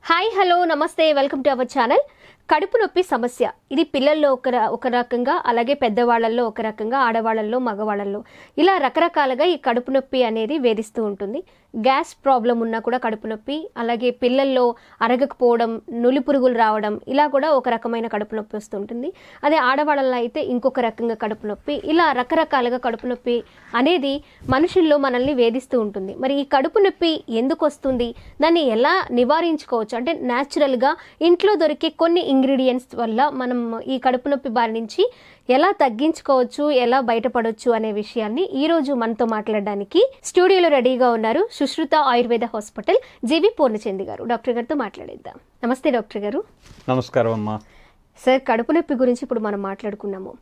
Hi hello నమస్తే welcome to our channel. కడుపు నొప్పి సమస్య ఇది పిల్లల్లో ఒక రకంగా, అలాగే పెద్దవాళ్ళల్లో ఒక రకంగా, ఆడవాళ్ళల్లో మగవాళ్ళల్లో ఇలా రకరకాలుగా ఈ కడుపు నొప్పి అనేది వేధిస్తూ ఉంటుంది. గ్యాస్ ప్రాబ్లం ఉన్నా కూడా కడుపు నొప్పి, అలాగే పిల్లల్లో అరగకపోవడం, నులి పురుగులు రావడం, ఇలా కూడా ఒక రకమైన కడుపు నొప్పి వస్తుంటుంది. అదే ఆడవాళ్ళలో అయితే ఇంకొక రకంగా కడుపు నొప్పి, ఇలా రకరకాలుగా కడుపు నొప్పి అనేది మనుషుల్లో మనల్ని వేధిస్తూ ఉంటుంది. మరి ఈ కడుపు నొప్పి ఎందుకు వస్తుంది, దాన్ని ఎలా నివారించుకోవచ్చు అంటే న్యాచురల్గా ఇంట్లో దొరికే కొన్ని ఇంగ్రీడియంట్స్ వల్ల మనం ఈ కడుపు నొప్పి బారి నుంచి ఎలా తగ్గించుకోవచ్చు, ఎలా బయటపడవచ్చు అనే విషయాన్ని ఈ రోజు మనతో మాట్లాడడానికి స్టూడియోలో రెడీగా ఉన్నారు సుశ్రుత ఆయుర్వేద హాస్పిటల్ జీవి పూర్ణచంద్ గారు. డాక్టర్ గారితో మాట్లాడేద్దాం. నమస్తే డాక్టర్ గారు. నమస్కారం అమ్మా. సార్, కడుపు నొప్పి గురించి ఇప్పుడు మనం మాట్లాడుకున్నాము.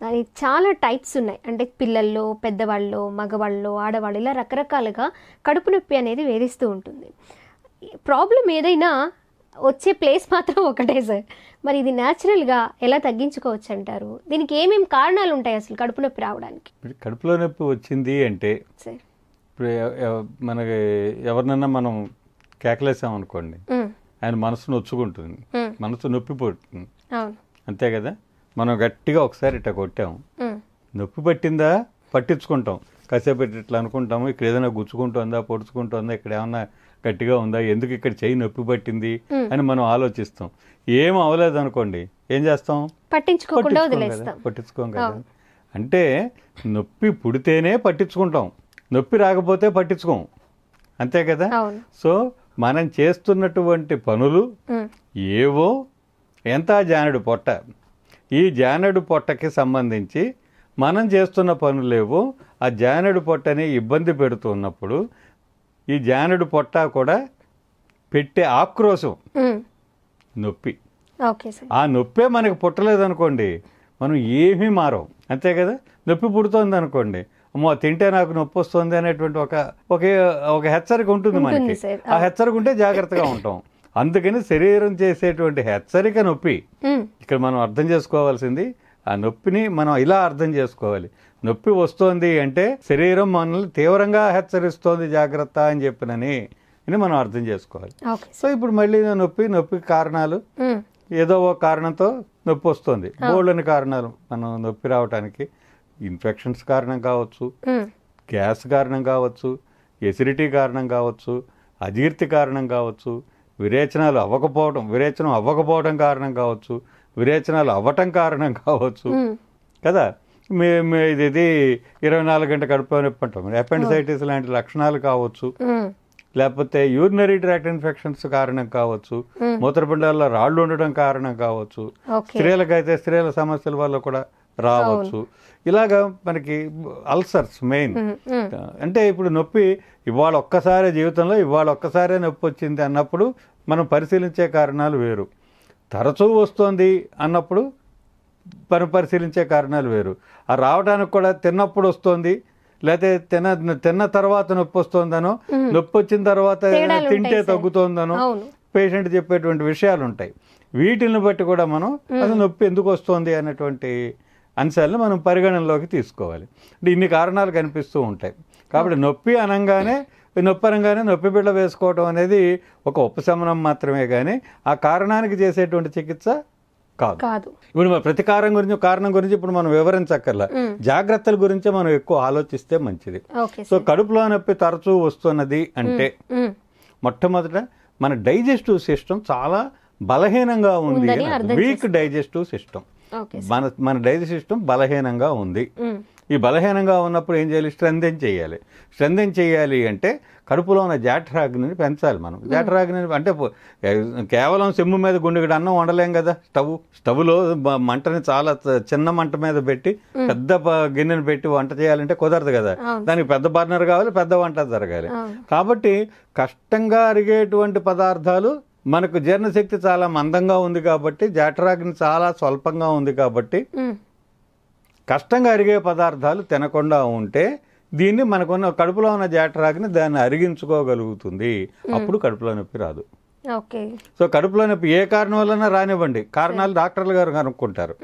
దానికి చాలా టైప్స్ ఉన్నాయి. అంటే పిల్లల్లో, పెద్దవాళ్ళు, మగవాళ్ళు, ఆడవాళ్ళు ఇలా రకరకాలుగా కడుపు నొప్పి అనేది వేధిస్తూ ఉంటుంది. ప్రాబ్లం ఏదైనా వచ్చే ప్లేస్ మాత్రం ఒకటే సార్. మరి ఇది న్యాచురల్గా ఎలా తగ్గించుకోవచ్చు అంటారు? దీనికి ఏమేమి కారణాలు ఉంటాయి అసలు కడుపు నొప్పి రావడానికి? కడుపులో నొప్పి వచ్చింది అంటే సార్, ఇప్పుడు మనకి ఎవరినన్నా మనం కేకలేసామనుకోండి, ఆయన మనసు నొచ్చుకుంటుంది, మనసు నొప్పి పడుతుంది, అంతే కదా. మనం గట్టిగా ఒకసారి ఇట్లా కొట్టాము, నొప్పి పట్టిందా పట్టించుకుంటాం, కాసేపు ఇట్లా అనుకుంటాము, ఇక్కడ ఏదైనా గుచ్చుకుంటుందా, పొడుచుకుంటుందా, ఇక్కడ ఏమన్నా గట్టిగా ఉందా, ఎందుకు ఇక్కడ చెయ్యి నొప్పి పట్టింది అని మనం ఆలోచిస్తాం. ఏం అవ్వలేదు అనుకోండి, ఏం చేస్తాం? పట్టించుకోం కదా. అంటే నొప్పి పుడితేనే పట్టించుకుంటాం, నొప్పి రాకపోతే పట్టించుకోం, అంతే కదా. సో మనం చేస్తున్నటువంటి పనులు ఏవో, ఎంత జానెడు పొట్ట, ఈ జానెడు పొట్టకి సంబంధించి మనం చేస్తున్న పనులేవో ఆ జానెడు పొట్టని ఇబ్బంది పెడుతున్నప్పుడు ఈ జానెడు పొట్ట కూడా పెట్టే ఆక్రోశం నొప్పి. ఆ నొప్పే మనకి పుట్టలేదనుకోండి, మనం ఏమీ మారం, అంతే కదా. నొప్పి పుడుతోంది అనుకోండి, అమ్మో తింటే నాకు నొప్పి వస్తుంది అనేటువంటి ఒక హెచ్చరిక ఉంటుంది మనకి. ఆ హెచ్చరిక ఉంటే జాగ్రత్తగా ఉంటాం. అందుకని శరీరం చేసేటువంటి హెచ్చరిక నొప్పి. ఇక్కడ మనం అర్థం చేసుకోవాల్సింది ఆ నొప్పిని మనం ఇలా అర్థం చేసుకోవాలి. నొప్పి వస్తోంది అంటే శరీరం మనల్ని తీవ్రంగా హెచ్చరిస్తోంది, జాగ్రత్త అని చెప్పినని మనం అర్థం చేసుకోవాలి. సో ఇప్పుడు మళ్ళీ నొప్పి కారణాలు, ఏదో ఒక కారణంతో నొప్పి వస్తుంది. బోల్డని కారణాలు మనం నొప్పి రావడానికి. ఇన్ఫెక్షన్స్ కారణం కావచ్చు, గ్యాస్ కారణం కావచ్చు, ఎసిడిటీ కారణం కావచ్చు, అజీర్తి కారణం కావచ్చు, విరేచనం అవ్వకపోవడం కారణం కావచ్చు, విరేచనాలు అవ్వటం కారణం కావచ్చు కదా. ఇది 24 గంటల కడుపులో నొప్పి అంటాం, అపెండిసైటిస్ లాంటి లక్షణాలు కావచ్చు, లేకపోతే యూరినరీ ట్రాక్ట్ ఇన్ఫెక్షన్స్ కారణం కావచ్చు, మూత్రపిండాల్లో రాళ్ళు ఉండడం కారణం కావచ్చు, స్త్రీలకైతే స్త్రీల సమస్యల వల్ల కూడా రావచ్చు. ఇలాగా మనకి అల్సర్స్ మెయిన్. అంటే ఇప్పుడు నొప్పి జీవితంలో ఇవాళ ఒక్కసారే నొప్పి వచ్చింది అన్నప్పుడు మనం పరిశీలించే కారణాలు వేరు, తరచూ వస్తుంది అన్నప్పుడు మనం పరిశీలించే కారణాలు వేరు. ఆ రావడానికి కూడా తిన్నప్పుడు వస్తుంది, లేకపోతే తిన్న తర్వాత నొప్పి వస్తుందనో, నొప్పి వచ్చిన తర్వాత తింటే తగ్గుతోందనో పేషెంట్ చెప్పేటువంటి విషయాలు ఉంటాయి. వీటిని బట్టి కూడా మనం అసలు నొప్పి ఎందుకు వస్తుంది అనేటువంటి అంశాలను మనం పరిగణనలోకి తీసుకోవాలి. అంటే ఇన్ని కారణాలు కనిపిస్తూ ఉంటాయి. కాబట్టి నొప్పి అనగానే నొప్పి బిళ్ళ వేసుకోవడం అనేది ఒక ఉపశమనం మాత్రమే కానీ ఆ కారణానికి చేసేటువంటి చికిత్స కాదు. ఇప్పుడు ప్రతి కారణం గురించి ఇప్పుడు మనం వివరించక్కర్లా, జాగ్రత్తల గురించే మనం ఎక్కువ ఆలోచిస్తే మంచిది. సో కడుపులో నొప్పి తరచూ వస్తున్నది అంటే మొట్టమొదట మన డైజెస్టివ్ సిస్టమ్ చాలా బలహీనంగా ఉంది, వీక్ డైజెస్టివ్ సిస్టమ్. మన డైజెస్టివ్ సిస్టమ్ బలహీనంగా ఉంది. ఈ బలహీనంగా ఉన్నప్పుడు ఏం చేయాలి? స్ట్రెంథెన్ చేయాలి అంటే కడుపులో ఉన్న జాఠరాగ్నిని పెంచాలి. మనం జాఠరాగ్ని అంటే కేవలం సిమ్ము మీద గుండెగడ అన్నం వండలేం కదా. స్టవ్లో మంటని చాలా చిన్న మంట మీద పెట్టి పెద్ద గిన్నెని పెట్టి వంట చేయాలంటే కుదరదు కదా. దానికి పెద్ద బర్నర్ కావాలి, పెద్ద వంట జరగాలి. కాబట్టి కష్టంగా అరిగేటువంటి పదార్థాలు, మనకు జీర్ణశక్తి చాలా మందంగా ఉంది కాబట్టి, జాఠరాగ్ని చాలా స్వల్పంగా ఉంది కాబట్టి కష్టంగా అరిగే పదార్థాలు తినకుండా ఉంటే దీన్ని మనకున్న కడుపులో ఉన్న జాఠరాగ్ని దాన్ని అరిగించుకోగలుగుతుంది. అప్పుడు కడుపులో నొప్పి రాదు. సో కడుపులో నొప్పి ఏ కారణం వలన రానివ్వండి, కారణాలు డాక్టర్లు గారు కనుక్కుంటారు.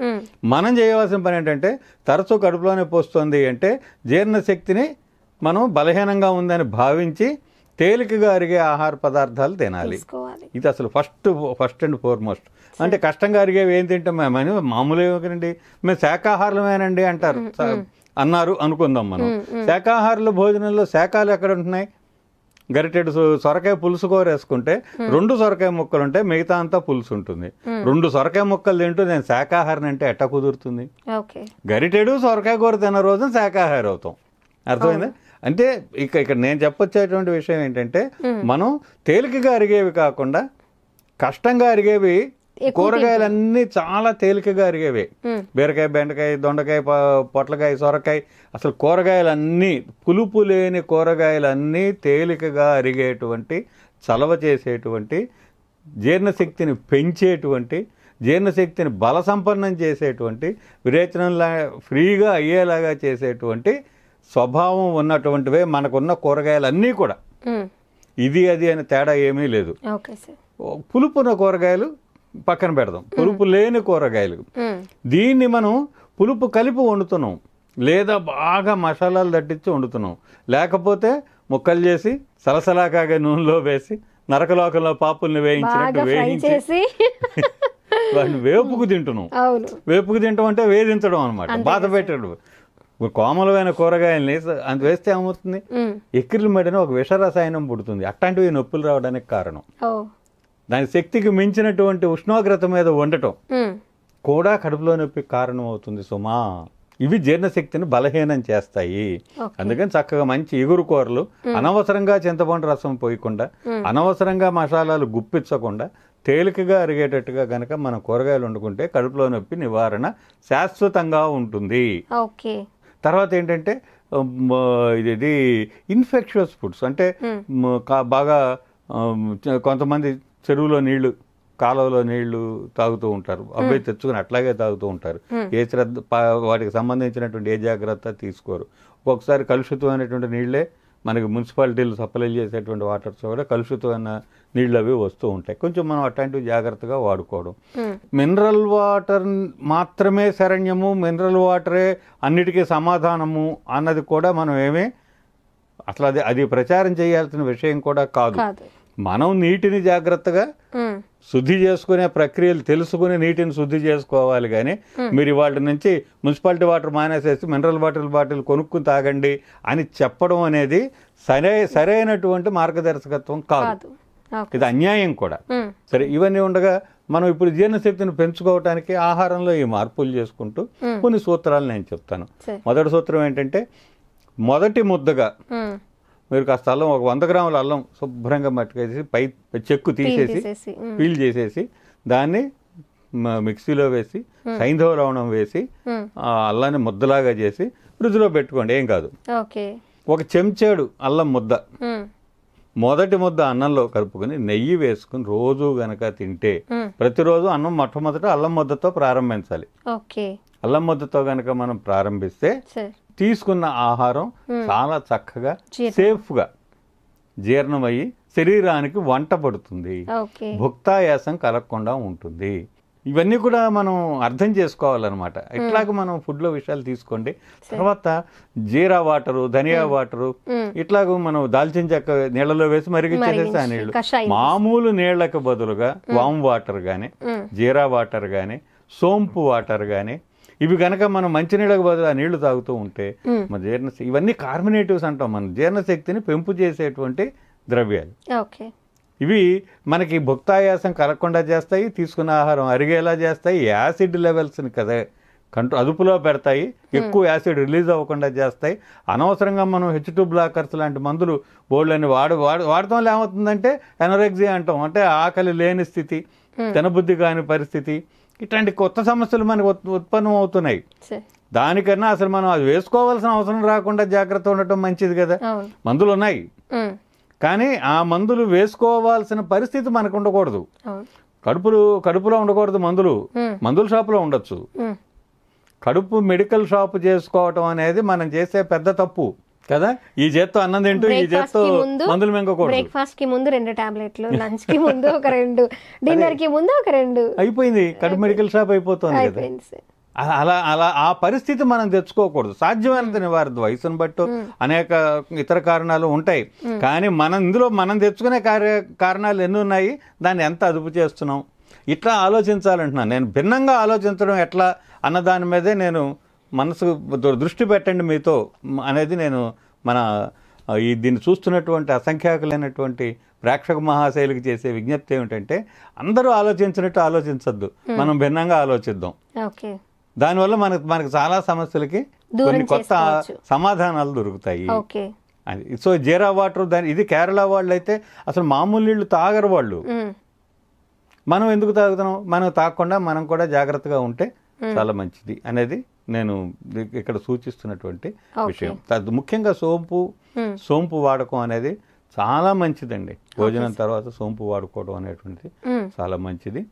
మనం చేయవలసిన పని ఏంటంటే తరచూ కడుపులో నొప్పి వస్తుంది అంటే జీర్ణశక్తిని మనం బలహీనంగా ఉందని భావించి తేలికగా అరిగే ఆహార పదార్థాలు తినాలి. తీసుకోవాలి. ఇది అసలు ఫస్ట్ అండ్ ఫార్మోస్ట్. అంటే కష్టంగా అరిగేవి ఏం తింటాం మేము, మామూలుగానండి మేము శాకాహారమేనండి అంటారు, అన్నారు అనుకుందాం మనం. శాకాహారుల భోజనంలో శాకాలు ఎక్కడ ఉంటున్నాయి? గరిటెడు సొరకాయ పులుసు కూర వేసుకుంటే 2 సొరకాయ ముక్కలు ఉంటాయి, మిగతా అంతా పులుసు ఉంటుంది. 2 సొరకాయ ముక్కలు తింటూ నేను శాకాహారిని అంటే ఎట్ట కుదురుతుంది? గరిటెడు సొరకాయ కూర తిన్న రోజున శాకాహారి అవుతాం. అర్థమైందా? అంటే ఇక్కడ నేను చెప్పొచ్చేటువంటి విషయం ఏంటంటే, మనం తేలికగా అరిగేవి కాకుండా కష్టంగా అరిగేవి, కూరగాయలన్నీ చాలా తేలికగా అరిగేవి. బీరకాయ, బెండకాయ, దొండకాయ, పొట్లకాయ, సొరకాయ, అసలు కూరగాయలన్నీ, పులుపు లేని కూరగాయలన్నీ తేలికగా అరిగేటువంటి, చలవ చేసేటువంటి, జీర్ణశక్తిని పెంచేటువంటి, జీర్ణశక్తిని బలసంపన్నం చేసేటువంటి, విరేచనంలా ఫ్రీగా అయ్యేలాగా చేసేటువంటి స్వభావం ఉన్నటువంటివే మనకున్న కూరగాయలన్నీ కూడా. ఇది అది అని తేడా ఏమీ లేదు. పులుపున్న కూరగాయలు పక్కన పెడదాం, పులుపు లేని కూరగాయలు. దీన్ని మనం పులుపు కలిపి వండుతున్నాం, లేదా బాగా మసాలాలు తట్టించి వండుతున్నాం, లేకపోతే ముక్కలు చేసి సలసలాకాగా నూనెలో వేసి నరకలోకంలో పాపుల్ని వేయించినట్టు వేయించి వాటిని వేపుకు తింటున్నాం. వేపుకు తింటాం అంటే వేధించడం అనమాట, బాధ పెట్టడం. కోమలమైన కూరగాయల్ని అంత వేస్తే ఏమవుతుంది? ఎక్కిర్లు మడిన ఒక విష రసాయనం పుడుతుంది. అట్లాంటివి నొప్పులు రావడానికి కారణం. దాని శక్తికి మించినటువంటి ఉష్ణోగ్రత మీద ఉండటం కూడా కడుపులో నొప్పి కారణం అవుతుంది సుమా. ఇవి జీర్ణశక్తిని బలహీనం చేస్తాయి. అందుకని చక్కగా మంచి ఇగురు కూరలు, అనవసరంగా చింతపండు రసం పోయకుండా, అనవసరంగా మసాలాలు గుప్పించకుండా, తేలికగా అరిగేటట్టుగా గనక మనం కూరగాయలు వండుకుంటే కడుపులో నొప్పి నివారణ శాశ్వతంగా ఉంటుంది. తర్వాత ఏంటంటే ఇది ఇన్ఫెక్షియస్ ఫుడ్స్ అంటే బాగా కొంతమంది చెరువులో నీళ్లు, కాలువలో నీళ్లు తాగుతూ ఉంటారు, అబ్బాయి తెచ్చుకుని అట్లాగే తాగుతూ ఉంటారు. ఏ శ్రద్ధ, వాటికి సంబంధించినటువంటి ఏ జాగ్రత్త తీసుకోరు. ఒక్కొక్కసారి కలుషితమైనటువంటి నీళ్లే మనకి మున్సిపాలిటీలు సప్లై చేసేటువంటి వాటర్స్ కూడా కలుషితమైన నీళ్ళు అవి వస్తూ ఉంటాయి. కొంచెం మనం అట్లాంటివి జాగ్రత్తగా వాడుకోవడం. మినరల్ వాటర్ మాత్రమే శరణ్యము, మినరల్ వాటరే అన్నిటికీ సమాధానము అన్నది కూడా మనం అసలు అది ప్రచారం చేయాల్సిన విషయం కూడా కాదు. మనం నీటిని జాగ్రత్తగా శుద్ధి చేసుకునే ప్రక్రియలు తెలుసుకుని నీటిని శుద్ధి చేసుకోవాలి. కానీ మీరు వాటి నుంచి మున్సిపాలిటీ వాటర్ మానేసేసి మినరల్ వాటర్ బాటిల్ కొనుక్కుని తాగండి అని చెప్పడం అనేది సరైనటువంటి మార్గదర్శకత్వం కాదు. ఇది అన్యాయం కూడా. సరే, ఇవన్నీ ఉండగా మనం ఇప్పుడు జీర్ణశక్తిని పెంచుకోవటానికి ఆహారంలో ఈ మార్పులు చేసుకుంటూ కొన్ని సూత్రాలు నేను చెప్తాను. మొదటి సూత్రం ఏంటంటే, మొదటి ముద్దగా మీరు కాస్త అల్లం, ఒక 100 గ్రాముల అల్లం శుభ్రంగా మట్టుకేసి పై చెక్కు తీసేసి పీల్ చేసేసి దాన్ని మిక్సీలో వేసి సైంధవ లవణం వేసి ఆ అల్లాన్ని ముద్దలాగా చేసి ఫ్రిడ్జ్లో పెట్టుకోండి, ఏం కాదు. ఒక చెంచాడు అల్లం ముద్ద మొదటి ముద్ద అన్నంలో కలుపుకొని నెయ్యి వేసుకుని రోజు గనక తింటే, ప్రతిరోజు అన్నం మొట్టమొదట అల్లం ముద్దతో ప్రారంభించాలి. అల్లం ముద్దతో గనక మనం ప్రారంభిస్తే తీసుకున్న ఆహారం చాలా చక్కగా సేఫ్గా జీర్ణమయ్యి శరీరానికి వంట పడుతుంది, భుక్తాయాసం కలగకుండా ఉంటుంది. ఇవన్నీ కూడా మనం అర్థం చేసుకోవాలన్నమాట. ఇట్లాగ మనం ఫుడ్లో విషయాలు తీసుకోండి. తర్వాత జీరా వాటరు, ధనియా వాటరు, ఇట్లాగ మనం దాల్చిన చెక్క నీళ్లలో వేసి మరిగించేసి ఆ నీళ్లు, మామూలు నీళ్లకు బదులుగా వామ్ వాటర్ కానీ, జీరా వాటర్ కానీ, సోంపు వాటర్ కానీ, ఇవి కనుక మనం మంచినీళ్ళకు బదులు ఆ నీళ్లు తాగుతూ ఉంటే మన ఇవన్నీ కార్బోనేటివ్స్ అంటాం, మన జీర్ణశక్తిని పెంపు చేసేటువంటి ద్రవ్యాలు. ఇవి మనకి భుక్తాయాసం కలగకుండా చేస్తాయి, తీసుకున్న ఆహారం అరిగేలా చేస్తాయి, యాసిడ్ లెవెల్స్ని కదా అదుపులో పెడతాయి, ఎక్కువ యాసిడ్ రిలీజ్ అవ్వకుండా చేస్తాయి. అనవసరంగా మనం H2 బ్లాకర్స్ లాంటి మందులు బోర్డులని వాడటం వల్ల ఏమవుతుందంటే ఎనరెక్సియా అంటాం, అంటే ఆకలి లేని స్థితి, తినబుద్ధి కాని పరిస్థితి, ఇట్లాంటి కొత్త సమస్యలు మనకు ఉత్పన్నం అవుతున్నాయి. దానికన్నా అసలు మనం అది వేసుకోవాల్సిన అవసరం రాకుండా జాగ్రత్త ఉండటం మంచిది కదా. మందులు ఉన్నాయి కానీ ఆ మందులు వేసుకోవాల్సిన పరిస్థితి మనకు ఉండకూడదు. కడుపులో ఉండకూడదు మందుల షాపులో ఉండొచ్చు. కడుపు మెడికల్ షాప్ చేసుకోవటం అనేది మనం చేసే పెద్ద తప్పు కదా. ఈ చేత్తో అన్నం తింటూ ఈ చేత్తో మందులు మింగకూడదు. బ్రేక్ఫాస్ట్ కి ముందు 2 టాబ్లెట్లు, లంచ్ కి ముందు ఒక 2, డిన్నర్ కి ముందు ఒక 2 అయిపోయింది. కడుపు మెడికల్ షాప్ అయిపోతుంది కదా. అలా అలా ఆ పరిస్థితి మనం తెచ్చుకోకూడదు. సాధ్యమైనంత నివారణ, వయసును బట్టు అనేక ఇతర కారణాలు ఉంటాయి, కానీ ఇందులో మనం తెచ్చుకునే కారణాలు ఎన్ని ఉన్నాయి, దాన్ని ఎంత అదుపు చేస్తున్నాం, ఇట్లా ఆలోచించాలంటున్నాను నేను. భిన్నంగా ఆలోచించడం ఎట్లా అన్న దాని మీదే నేను మనసు దృష్టి పెట్టండి మీతో అనేది నేను దీన్ని చూస్తున్నటువంటి అసంఖ్యాకులైనటువంటి ప్రేక్షక మహాశైలికి చేసే విజ్ఞప్తి ఏమిటంటే, అందరూ ఆలోచించినట్టు ఆలోచించద్దు, మనం భిన్నంగా ఆలోచిద్దాం. దానివల్ల మనకు చాలా సమస్యలకి కొన్ని కొత్త సమాధానాలు దొరుకుతాయి. అది సో జీరా వాటర్ ఇది కేరళ వాళ్ళు అయితే అసలు మామూలు నీళ్లు తాగరు వాళ్ళు. మనం ఎందుకు తాగుతున్నాం? మనం తాగకుండా మనం కూడా జాగ్రత్తగా ఉంటే చాలా మంచిది అనేది నేను ఇక్కడ సూచిస్తున్నటువంటి విషయం. ముఖ్యంగా సోంపు వాడకం అనేది చాలా మంచిదండి. భోజనం తర్వాత సోంపు వాడుకోవడం అనేటువంటిది చాలా మంచిది.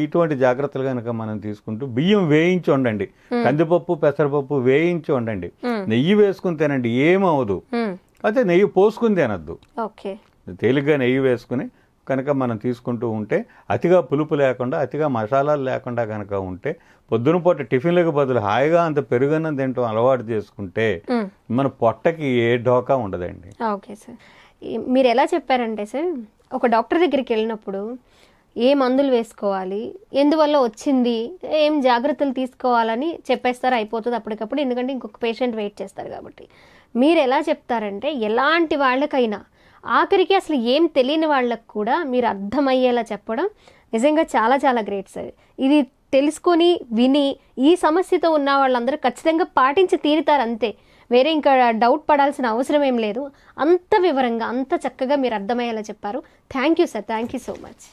ఇటువంటి జాగ్రత్తలు కనుక మనం తీసుకుంటూ బియ్యం వేయించి వండండి, కందిపప్పు పెసరపప్పు వేయించి వండండి, నెయ్యి వేసుకుని తినండి, ఏమవదు. అయితే నెయ్యి పోసుకుని తినద్దు, తేలిగ్గా నెయ్యి వేసుకుని కనుక మనం తీసుకుంటూ ఉంటే, అతిగా పులుపు లేకుండా అతిగా మసాలాలు లేకుండా కనుక ఉంటే, పొద్దున పూట టిఫిన్లకు బదులు హాయిగా అంత పెరుగన్నం తింటాం అలవాటు చేసుకుంటే మన పొట్టకి ఏ ఢోకా ఉండదండి. ఓకే సార్, మీరు ఎలా చెప్పారంటే సార్, ఒక డాక్టర్ దగ్గరికి వెళ్ళినప్పుడు ఏ మందులు వేసుకోవాలి, ఎందువల్ల వచ్చింది, ఏం జాగ్రత్తలు తీసుకోవాలని చెప్పేస్తారు, అయిపోతుంది అప్పటికప్పుడు, ఎందుకంటే ఇంకొక పేషెంట్ వెయిట్ చేస్తారు కాబట్టి. మీరు ఎలా చెప్తారంటే, ఎలాంటి వాళ్ళకైనా ఆఖరికి అసలు ఏం తెలియని వాళ్ళకు కూడా మీరు అర్థమయ్యేలా చెప్పడం నిజంగా చాలా చాలా గ్రేట్ సార్. ఇది తెలుసుకొని విని ఈ సమస్యతో ఉన్న వాళ్ళందరూ ఖచ్చితంగా పాటించి తీరుతారు అంతే, వేరే ఇంకా డౌట్ పడాల్సిన అవసరం ఏం లేదు. అంత వివరంగా అంత చక్కగా మీరు అర్థమయ్యేలా చెప్పారు. Thank you sir, thank you so much.